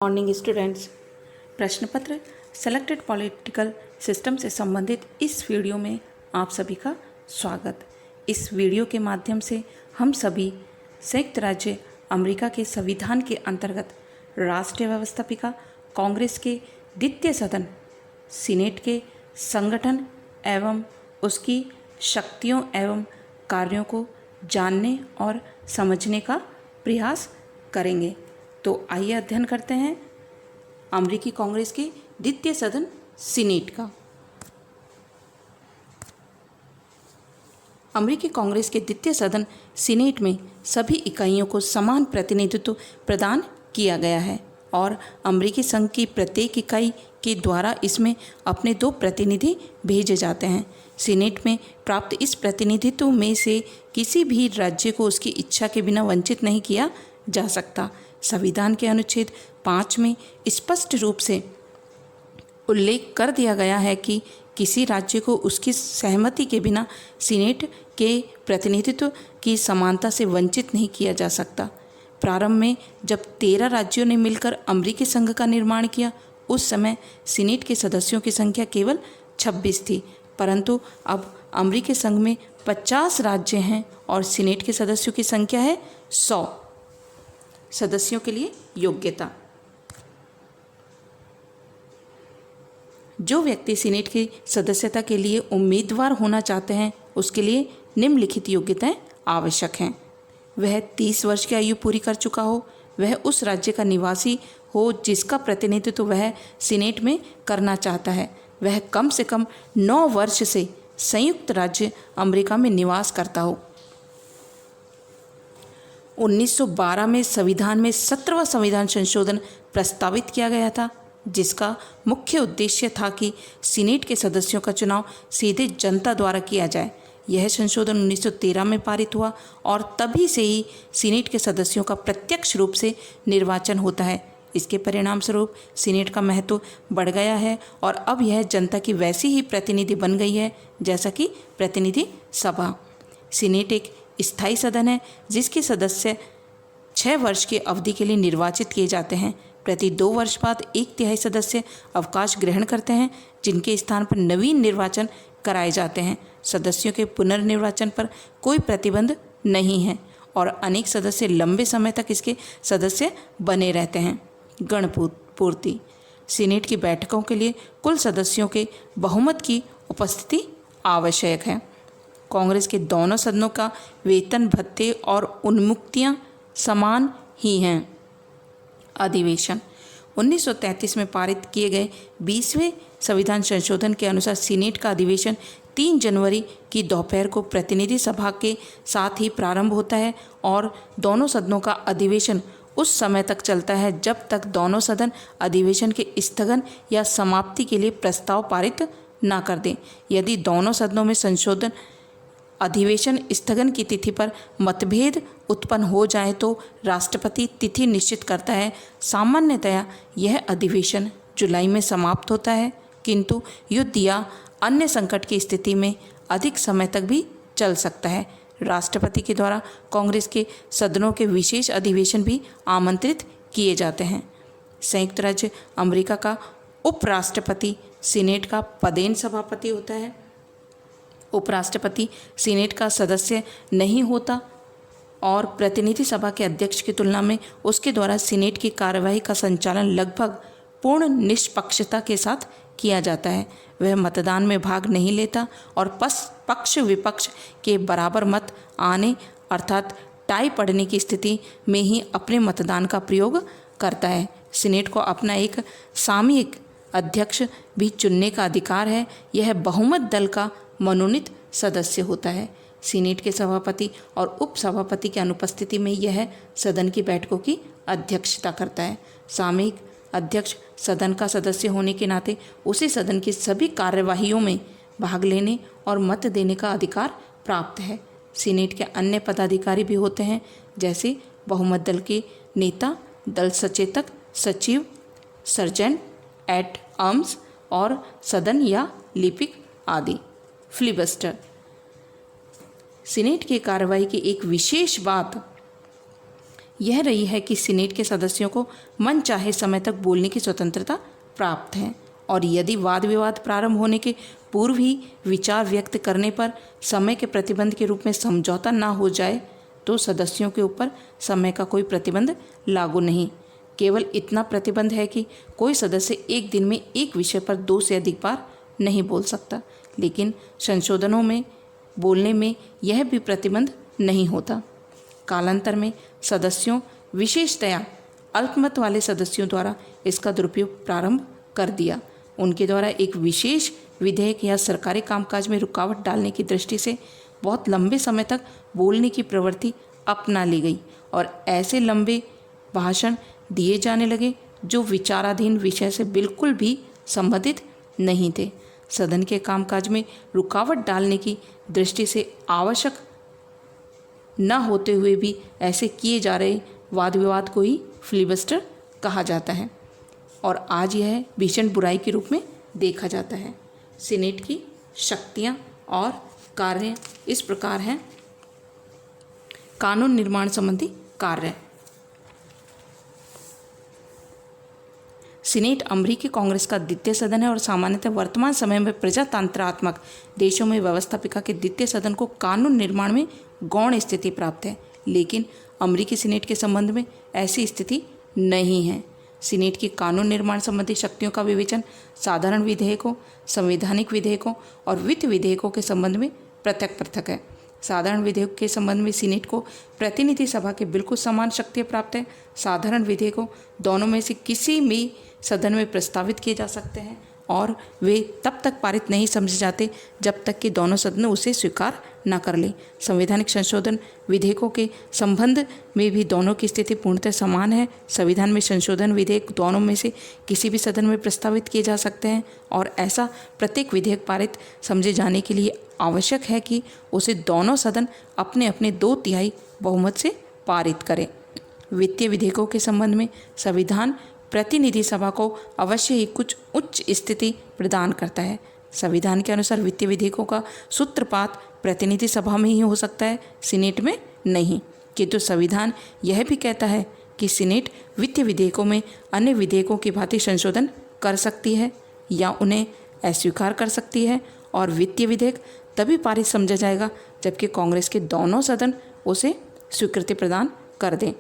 Morning students, प्रश्न पत्र selected political system से संबंधित इस वीडियो में आप सभी का स्वागत। इस वीडियो के माध्यम से हम सभी संयुक्त राज्य अमेरिका के संविधान के अंतर्गत राष्ट्रीय व्यवस्थापिका कांग्रेस के द्वितीय सदन सीनेट के संगठन एवं उसकी शक्तियों एवं कार्यों को जानने और समझने का प्रयास करेंगे। तो आइए अध्ययन करते हैं अमेरिकी कांग्रेस के द्वितीय सदन सीनेट का। अमेरिकी कांग्रेस के द्वितीय सदन सीनेट में सभी इकाइयों को समान प्रतिनिधित्व प्रदान किया गया है और अमेरिकी संघ की प्रत्येक इकाई के द्वारा इसमें अपने 2 प्रतिनिधि भेजे जाते हैं। सीनेट में प्राप्त इस प्रतिनिधित्व में से किसी भी राज्य को उसकी इच्छा के बिना वंचित नहीं किया जा सकता। संविधान के अनुच्छेद 5 में स्पष्ट रूप से उल्लेख कर दिया गया है कि किसी राज्य को उसकी सहमति के बिना सीनेट के प्रतिनिधित्व की समानता से वंचित नहीं किया जा सकता। प्रारंभ में जब 13 राज्यों ने मिलकर अमेरिकी संघ का निर्माण किया, उस समय सीनेट के सदस्यों की संख्या केवल 26 थी, परंतु अब अमेरिकी संघ में 50 राज्य हैं और सीनेट के सदस्यों की संख्या है 100। सदस्यों के लिए योग्यता। जो व्यक्ति सीनेट की सदस्यता के लिए उम्मीदवार होना चाहते हैं, उसके लिए निम्नलिखित योग्यताएं आवश्यक हैं। वह 30 वर्ष की आयु पूरी कर चुका हो, वह उस राज्य का निवासी हो जिसका प्रतिनिधित्व वह सीनेट में करना चाहता है, वह कम से कम 9 वर्ष से संयुक्त राज्य अमेरिका में निवास करता हो। 1912 में संविधान में 17वां संविधान संशोधन प्रस्तावित किया गया था, जिसका मुख्य उद्देश्य था कि सीनेट के सदस्यों का चुनाव सीधे जनता द्वारा किया जाए। यह संशोधन 1913 में पारित हुआ और तभी से ही सीनेट के सदस्यों का प्रत्यक्ष रूप से निर्वाचन होता है। इसके परिणाम स्वरूप सीनेट का महत्व बढ़ गया है और अब यह जनता की वैसी ही प्रतिनिधि बन गई है जैसा कि प्रतिनिधि सभा। सीनेट एक स्थायी सदन है जिसके सदस्य 6 वर्ष की अवधि के लिए निर्वाचित किए जाते हैं। प्रति 2 वर्ष बाद 1/3 सदस्य अवकाश ग्रहण करते हैं, जिनके स्थान पर नवीन निर्वाचन कराए जाते हैं। सदस्यों के पुनर्निर्वाचन पर कोई प्रतिबंध नहीं है और अनेक सदस्य लंबे समय तक इसके सदस्य बने रहते हैं। गणपूर्ति। सीनेट की बैठकों के लिए कुल सदस्यों के बहुमत की उपस्थिति आवश्यक है। कांग्रेस के दोनों सदनों का वेतन भत्ते और उन्मुक्तियां समान ही हैं। अधिवेशन। 1933 में पारित किए गए 20वें संविधान संशोधन के अनुसार सीनेट का अधिवेशन 3 जनवरी की दोपहर को प्रतिनिधि सभा के साथ ही प्रारंभ होता है और दोनों सदनों का अधिवेशन उस समय तक चलता है जब तक दोनों सदन अधिवेशन के स्थगन या समाप्ति के लिए प्रस्ताव पारित न कर दें। यदि दोनों सदनों में संशोधन अधिवेशन स्थगन की तिथि पर मतभेद उत्पन्न हो जाए तो राष्ट्रपति तिथि निश्चित करता है। सामान्यतया यह अधिवेशन जुलाई में समाप्त होता है, किंतु युद्ध या अन्य संकट की स्थिति में अधिक समय तक भी चल सकता है। राष्ट्रपति के द्वारा कांग्रेस के सदनों के विशेष अधिवेशन भी आमंत्रित किए जाते हैं। संयुक्त राज्य अमेरिका का उपराष्ट्रपति सीनेट का पदेन सभापति होता है। उपराष्ट्रपति सीनेट का सदस्य नहीं होता और प्रतिनिधि सभा के अध्यक्ष की तुलना में उसके द्वारा सीनेट की कार्यवाही का संचालन लगभग पूर्ण निष्पक्षता के साथ किया जाता है। वह मतदान में भाग नहीं लेता और पक्ष विपक्ष के बराबर मत आने अर्थात टाई पड़ने की स्थिति में ही अपने मतदान का प्रयोग करता है। सीनेट को अपना एक सामयिक अध्यक्ष भी चुनने का अधिकार है। यह बहुमत दल का मनोनीत सदस्य होता है। सीनेट के सभापति और उपसभापति की अनुपस्थिति में यह सदन की बैठकों की अध्यक्षता करता है। सामयिक अध्यक्ष सदन का सदस्य होने के नाते उसे सदन की सभी कार्यवाहियों में भाग लेने और मत देने का अधिकार प्राप्त है। सीनेट के अन्य पदाधिकारी भी होते हैं, जैसे बहुमत दल के नेता, दल सचेतक, सचिव, सर्जेंट एट आर्म्स और सदन या लिपिक आदि। फिलिबस्टर। सीनेट की कार्रवाई की एक विशेष बात यह रही है कि सीनेट के सदस्यों को मन चाहे समय तक बोलने की स्वतंत्रता प्राप्त है और यदि वाद विवाद प्रारंभ होने के पूर्व ही विचार व्यक्त करने पर समय के प्रतिबंध के रूप में समझौता ना हो जाए तो सदस्यों के ऊपर समय का कोई प्रतिबंध लागू नहीं। केवल इतना प्रतिबंध है कि कोई सदस्य एक दिन में एक विषय पर 2 से अधिक बार नहीं बोल सकता, लेकिन संशोधनों में बोलने में यह भी प्रतिबंध नहीं होता। कालांतर में सदस्यों, विशेषतया अल्पमत वाले सदस्यों द्वारा इसका दुरुपयोग प्रारंभ कर दिया। उनके द्वारा एक विशेष विधेयक या सरकारी कामकाज में रुकावट डालने की दृष्टि से बहुत लंबे समय तक बोलने की प्रवृत्ति अपना ली गई और ऐसे लंबे भाषण दिए जाने लगे जो विचाराधीन विषय से बिल्कुल भी संबंधित नहीं थे। सदन के कामकाज में रुकावट डालने की दृष्टि से आवश्यक न होते हुए भी ऐसे किए जा रहे वाद विवाद को ही फिलिबस्टर कहा जाता है और आज यह भीषण बुराई के रूप में देखा जाता है। सीनेट की शक्तियाँ और कार्य इस प्रकार हैं। कानून निर्माण संबंधी कार्य। सीनेट अमेरिकी कांग्रेस का द्वितीय सदन है और सामान्यतः वर्तमान समय में प्रजातंत्रात्मक देशों में व्यवस्थापिका के द्वितीय सदन को कानून निर्माण में गौण स्थिति प्राप्त है, लेकिन अमेरिकी सीनेट के संबंध में ऐसी स्थिति नहीं है। सीनेट की कानून निर्माण संबंधी शक्तियों का विवेचन साधारण विधेयकों, संवैधानिक विधेयकों और वित्त विधेयकों के संबंध में पृथक पृथक है। साधारण विधेयक के संबंध में सीनेट को प्रतिनिधि सभा के बिल्कुल समान शक्तियाँ प्राप्त है। साधारण विधेयकों दोनों में से किसी भी सदन में प्रस्तावित किए जा सकते हैं और वे तब तक पारित नहीं समझे जाते जब तक कि दोनों सदन उसे स्वीकार न कर लें। संवैधानिक संशोधन विधेयकों के संबंध में भी दोनों की स्थिति पूर्णतः समान है। संविधान में संशोधन विधेयक दोनों में से किसी भी सदन में प्रस्तावित किए जा सकते हैं और ऐसा प्रत्येक विधेयक पारित समझे जाने के लिए आवश्यक है कि उसे दोनों सदन अपने अपने 2/3 बहुमत से पारित करें। वित्तीय विधेयकों के संबंध में संविधान प्रतिनिधि सभा को अवश्य ही कुछ उच्च स्थिति प्रदान करता है। संविधान के अनुसार वित्तीय विधेयकों का सूत्रपात प्रतिनिधि सभा में ही हो सकता है, सीनेट में नहीं। किंतु संविधान यह भी कहता है कि सीनेट वित्तीय विधेयकों में अन्य विधेयकों की भांति संशोधन कर सकती है या उन्हें अस्वीकार कर सकती है और वित्तीय विधेयक तभी पारित समझा जाएगा जबकि कांग्रेस के दोनों सदन उसे स्वीकृति प्रदान कर दें।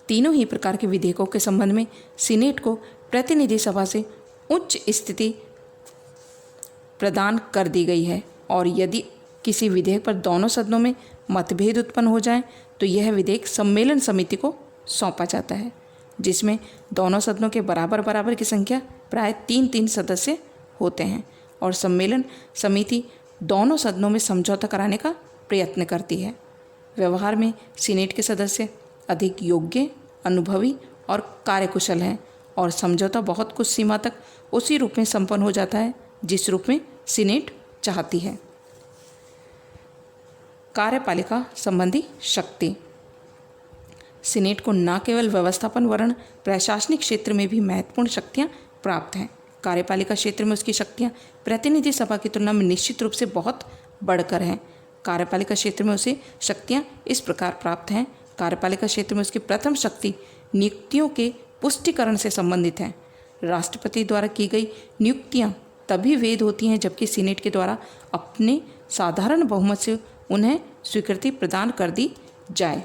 तीनों ही प्रकार के विधेयकों के संबंध में सीनेट को प्रतिनिधि सभा से उच्च स्थिति प्रदान कर दी गई है और यदि किसी विधेयक पर दोनों सदनों में मतभेद उत्पन्न हो जाए तो यह विधेयक सम्मेलन समिति को सौंपा जाता है, जिसमें दोनों सदनों के बराबर बराबर की संख्या प्राय 3-3 सदस्य होते हैं और सम्मेलन समिति दोनों सदनों में समझौता कराने का प्रयत्न करती है। व्यवहार में सीनेट के सदस्य अधिक योग्य, अनुभवी और कार्यकुशल हैं और समझौता बहुत कुछ सीमा तक उसी रूप में संपन्न हो जाता है जिस रूप में सीनेट चाहती है। कार्यपालिका संबंधी शक्ति। सीनेट को न केवल व्यवस्थापन वर्ण प्रशासनिक क्षेत्र में भी महत्वपूर्ण शक्तियाँ प्राप्त हैं। कार्यपालिका क्षेत्र में उसकी शक्तियाँ प्रतिनिधि सभा की तुलना में निश्चित रूप से बहुत बढ़कर हैं। कार्यपालिका क्षेत्र में उसे शक्तियाँ इस प्रकार प्राप्त हैं। कार्यपालिका क्षेत्र में उसकी प्रथम शक्ति नियुक्तियों के पुष्टिकरण से संबंधित है। राष्ट्रपति द्वारा की गई नियुक्तियाँ तभी वैध होती हैं जबकि सीनेट के द्वारा अपने साधारण बहुमत से उन्हें स्वीकृति प्रदान कर दी जाए।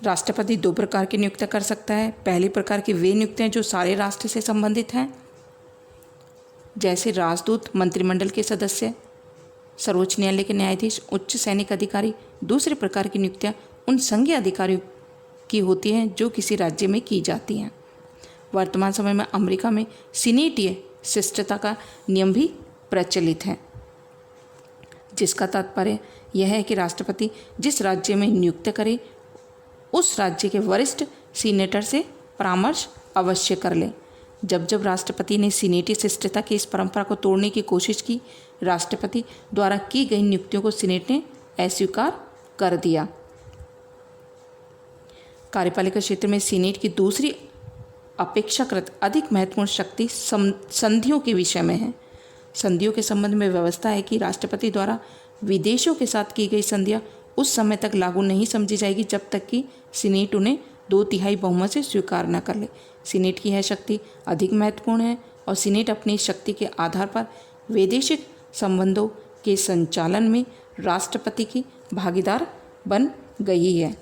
राष्ट्रपति 2 प्रकार की नियुक्तियाँ कर सकता है। पहली प्रकार की वे नियुक्तियाँ जो सारे राष्ट्र से संबंधित हैं, जैसे राजदूत, मंत्रिमंडल के सदस्य, सर्वोच्च न्यायालय के न्यायाधीश, उच्च सैनिक अधिकारी। दूसरे प्रकार की नियुक्तियाँ उन संघीय अधिकारियों की होती हैं जो किसी राज्य में की जाती हैं। वर्तमान समय में अमेरिका में सीनेटीय शिष्टता का नियम भी प्रचलित है, जिसका तात्पर्य यह है कि राष्ट्रपति जिस राज्य में नियुक्त करे उस राज्य के वरिष्ठ सीनेटर से परामर्श अवश्य कर ले। जब जब राष्ट्रपति ने सीनेटीय शिष्टता की इस परंपरा को तोड़ने की कोशिश की, राष्ट्रपति द्वारा की गई नियुक्तियों को सीनेट ने अस्वीकार कर दिया। कार्यपालिका क्षेत्र में सीनेट की दूसरी अपेक्षाकृत अधिक महत्वपूर्ण शक्ति संधियों के विषय में है। संधियों के संबंध में व्यवस्था है कि राष्ट्रपति द्वारा विदेशों के साथ की गई संधियाँ उस समय तक लागू नहीं समझी जाएगी जब तक कि सीनेट उन्हें 2/3 बहुमत से स्वीकार न कर ले। सीनेट की यह शक्ति अधिक महत्वपूर्ण है और सीनेट अपनी शक्ति के आधार पर वैदेशिक संबंधों के संचालन में राष्ट्रपति की भागीदार बन गई है।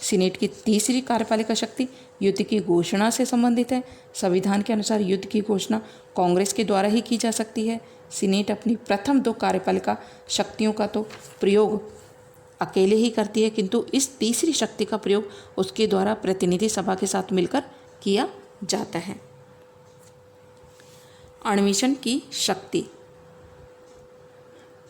सीनेट की तीसरी कार्यपालिका शक्ति युद्ध की घोषणा से संबंधित है। संविधान के अनुसार युद्ध की घोषणा कांग्रेस के द्वारा ही की जा सकती है। सीनेट अपनी प्रथम 2 कार्यपालिका शक्तियों का तो प्रयोग अकेले ही करती है, किंतु इस तीसरी शक्ति का प्रयोग उसके द्वारा प्रतिनिधि सभा के साथ मिलकर किया जाता है। अन्वेषण की शक्ति।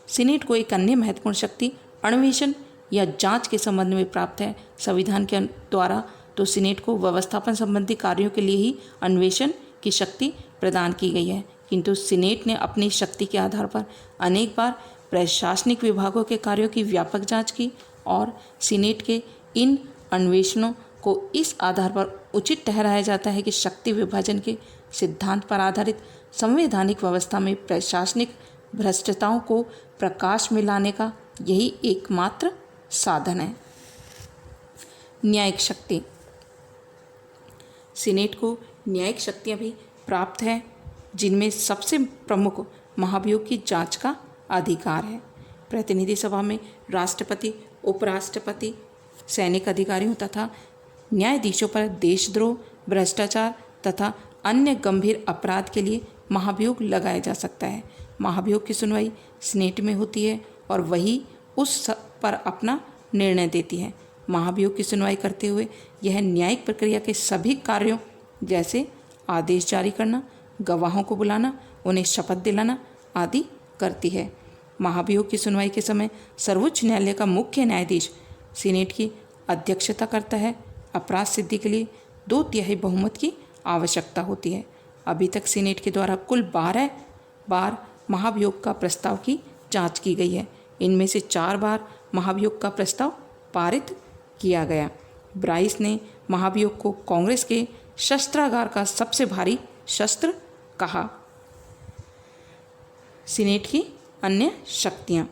सीनेट को एक अन्य महत्वपूर्ण शक्ति अन्वेषण या जांच के संबंध में प्राप्त है। संविधान के द्वारा तो सीनेट को व्यवस्थापन संबंधी कार्यों के लिए ही अन्वेषण की शक्ति प्रदान की गई है, किंतु सीनेट ने अपनी शक्ति के आधार पर अनेक बार प्रशासनिक विभागों के कार्यों की व्यापक जांच की और सीनेट के इन अन्वेषणों को इस आधार पर उचित ठहराया जाता है कि शक्ति विभाजन के सिद्धांत पर आधारित संवैधानिक व्यवस्था में प्रशासनिक भ्रष्टताओं को प्रकाश में लाने का यही एकमात्र साधन है। न्यायिक शक्ति। सीनेट को न्यायिक शक्तियाँ भी प्राप्त है, जिनमें सबसे प्रमुख महाभियोग की जांच का अधिकार है। प्रतिनिधि सभा में राष्ट्रपति, उपराष्ट्रपति, सैनिक अधिकारियों तथा न्यायाधीशों पर देशद्रोह, भ्रष्टाचार तथा अन्य गंभीर अपराध के लिए महाभियोग लगाया जा सकता है। महाभियोग की सुनवाई सीनेट में होती है और वही उस पर अपना निर्णय देती है। महाभियोग की सुनवाई करते हुए यह न्यायिक प्रक्रिया के सभी कार्यों जैसे आदेश जारी करना, गवाहों को बुलाना, उन्हें शपथ दिलाना आदि करती है। महाभियोग की सुनवाई के समय सर्वोच्च न्यायालय का मुख्य न्यायाधीश सीनेट की अध्यक्षता करता है। अपराध सिद्धि के लिए 2/3 बहुमत की आवश्यकता होती है। अभी तक सीनेट के द्वारा कुल 12 बार महाभियोग का प्रस्ताव की जांच की गई है। इनमें से 4 बार महाभियोग का प्रस्ताव पारित किया गया। ब्राइस ने महाभियोग को कांग्रेस के शस्त्रागार का सबसे भारी शस्त्र कहा। सीनेट की अन्य शक्तियाँ।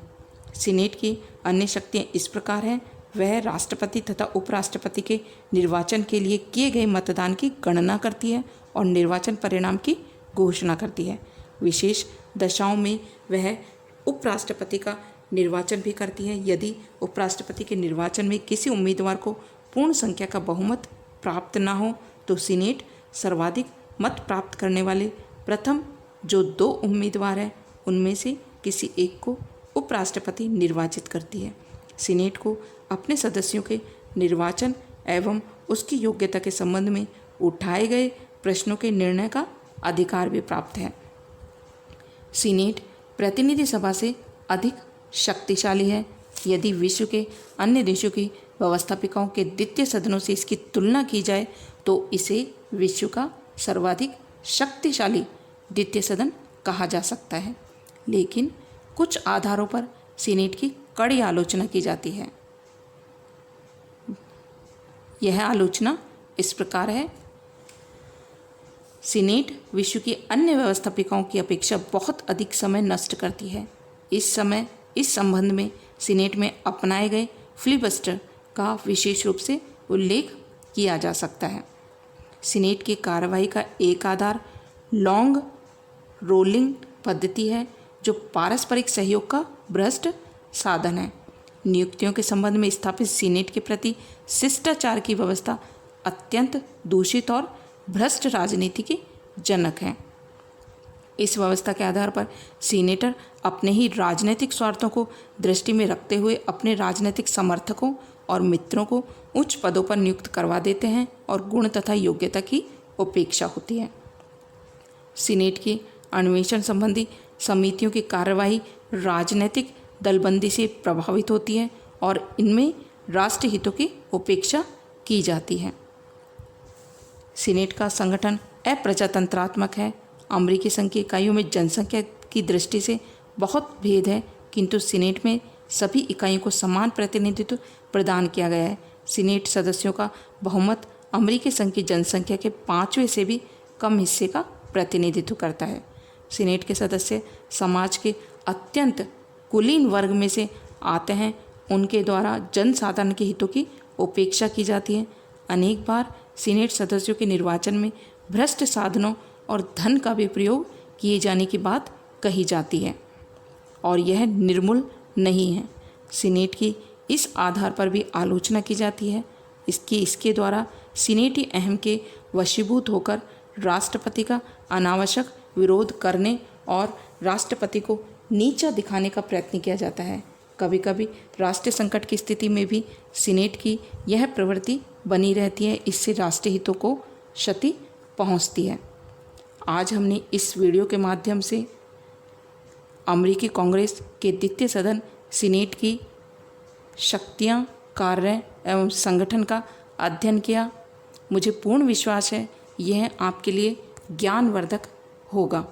सीनेट की अन्य शक्तियाँ इस प्रकार हैं। वह राष्ट्रपति तथा उपराष्ट्रपति के निर्वाचन के लिए किए गए मतदान की गणना करती है और निर्वाचन परिणाम की घोषणा करती है। विशेष दशाओं में वह उपराष्ट्रपति का निर्वाचन भी करती है। यदि उपराष्ट्रपति के निर्वाचन में किसी उम्मीदवार को पूर्ण संख्या का बहुमत प्राप्त न हो तो सीनेट सर्वाधिक मत प्राप्त करने वाले प्रथम जो 2 उम्मीदवार हैं उनमें से किसी एक को उपराष्ट्रपति निर्वाचित करती है। सीनेट को अपने सदस्यों के निर्वाचन एवं उसकी योग्यता के संबंध में उठाए गए प्रश्नों के निर्णय का अधिकार भी प्राप्त है। सीनेट प्रतिनिधि सभा से अधिक शक्तिशाली है। यदि विश्व के अन्य देशों की व्यवस्थापिकाओं के द्वितीय सदनों से इसकी तुलना की जाए तो इसे विश्व का सर्वाधिक शक्तिशाली द्वितीय सदन कहा जा सकता है, लेकिन कुछ आधारों पर सीनेट की कड़ी आलोचना की जाती है। यह आलोचना इस प्रकार है। सीनेट विश्व की अन्य व्यवस्थापिकाओं की अपेक्षा बहुत अधिक समय नष्ट करती है। इस संबंध में सीनेट में अपनाए गए फिलिबस्टर का विशेष रूप से उल्लेख किया जा सकता है। सीनेट की कार्रवाई का एक आधार लॉन्ग रोलिंग पद्धति है, जो पारस्परिक सहयोग का भ्रष्ट साधन है। नियुक्तियों के संबंध में स्थापित सीनेट के प्रति शिष्टाचार की व्यवस्था अत्यंत दूषित और भ्रष्ट राजनीति के जनक है। इस व्यवस्था के आधार पर सीनेटर अपने ही राजनीतिक स्वार्थों को दृष्टि में रखते हुए अपने राजनीतिक समर्थकों और मित्रों को उच्च पदों पर नियुक्त करवा देते हैं और गुण तथा योग्यता की उपेक्षा होती है। सीनेट की अन्वेषण संबंधी समितियों की कार्यवाही राजनीतिक दलबंदी से प्रभावित होती है और इनमें राष्ट्र हितों की उपेक्षा की जाती है। सीनेट का संगठन अप्रजातंत्रात्मक है। अमेरिकी संघ की इकाइयों में जनसंख्या की दृष्टि से बहुत भेद है, किंतु सीनेट में सभी इकाइयों को समान प्रतिनिधित्व प्रदान किया गया है। सीनेट सदस्यों का बहुमत अमेरिकी संघ की जनसंख्या के 5वें से भी कम हिस्से का प्रतिनिधित्व करता है। सीनेट के सदस्य समाज के अत्यंत कुलीन वर्ग में से आते हैं उनके द्वारा जनसाधारण के हितों की उपेक्षा की जाती है। अनेक बार सीनेट सदस्यों के निर्वाचन में भ्रष्ट साधनों और धन का भी प्रयोग किए जाने की बात कही जाती है और यह निर्मूल नहीं है। सीनेट की इस आधार पर भी आलोचना की जाती है। इसके द्वारा सीनेटी अहम के वशीभूत होकर राष्ट्रपति का अनावश्यक विरोध करने और राष्ट्रपति को नीचा दिखाने का प्रयत्न किया जाता है। कभी कभी राष्ट्रीय संकट की स्थिति में भी सीनेट की यह प्रवृत्ति बनी रहती है। इससे राष्ट्रीय हितों को क्षति पहुंचती है। आज हमने इस वीडियो के माध्यम से अमेरिकी कांग्रेस के द्वितीय सदन सीनेट की शक्तियाँ, कार्य एवं संगठन का अध्ययन किया। मुझे पूर्ण विश्वास है यह आपके लिए ज्ञानवर्धक होगा।